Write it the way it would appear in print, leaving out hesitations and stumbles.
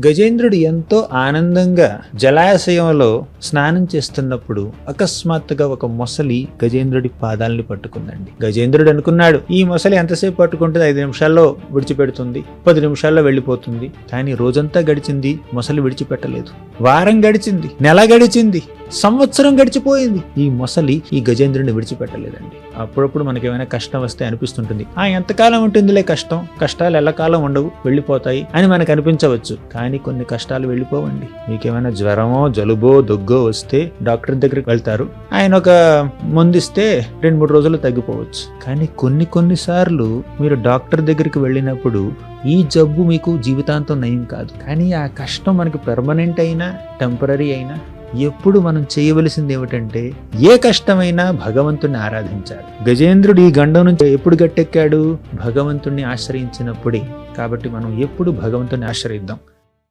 గజేంద్రుడు ఎంతో ఆనందంగా జలాశయంలో స్నానం చేస్తున్నప్పుడు అకస్మాత్తుగా ఒక మొసలి గజేంద్రుడి పాదాలని పట్టుకుందండి. గజేంద్రుడు అనుకున్నాడు, ఈ మొసలి ఎంతసేపు పట్టుకుంటుంది, 5 నిమిషాల్లో విడిచిపెడుతుంది, 10 నిమిషాల్లో వెళ్ళిపోతుంది. కానీ రోజంతా గడిచింది, మొసలి విడిచిపెట్టలేదు. వారం గడిచింది, నెల గడిచింది, సంవత్సరం గడిచిపోయింది. ఈ మొసలి ఈ గజేంద్రుడిని విడిచిపెట్టలేదండి. అప్పుడప్పుడు మనకేమైనా కష్టం వస్తే అనిపిస్తుంటుంది, ఎంతకాలం ఉంటుందిలే కష్టం, కష్టాలు ఎల్లకాలం ఉండవు, వెళ్ళిపోతాయి అని మనకు అనిపించవచ్చు. కానీ కొన్ని కష్టాలు వెళ్ళిపోవండి. మీకేమైనా జ్వరమో జలుబో దగ్గో వస్తే డాక్టర్ దగ్గరికి వెళ్తారు, ఆయన ఒక మందిస్తే 2-3 రోజులు తగ్గిపోవచ్చు. కానీ కొన్నిసార్లు మీరు డాక్టర్ దగ్గరికి వెళ్ళినప్పుడు ఈ జబ్బు మీకు జీవితాంతం నయం కాదు. కానీ ఆ కష్టం మనకి పెర్మనెంట్ అయినా టెంపరీ అయినా ఎప్పుడు మనం చేయవలసింది ఏమిటంటే, ఏ కష్టమైనా భగవంతుణ్ణి ఆరాధించాలి. గజేంద్రుడు ఈ గండం నుంచి ఎప్పుడు గట్టెక్కాడు? భగవంతుణ్ణి ఆశ్రయించినప్పుడే. కాబట్టి మనం ఎప్పుడు భగవంతుణ్ణి ఆశ్రయిద్దాం.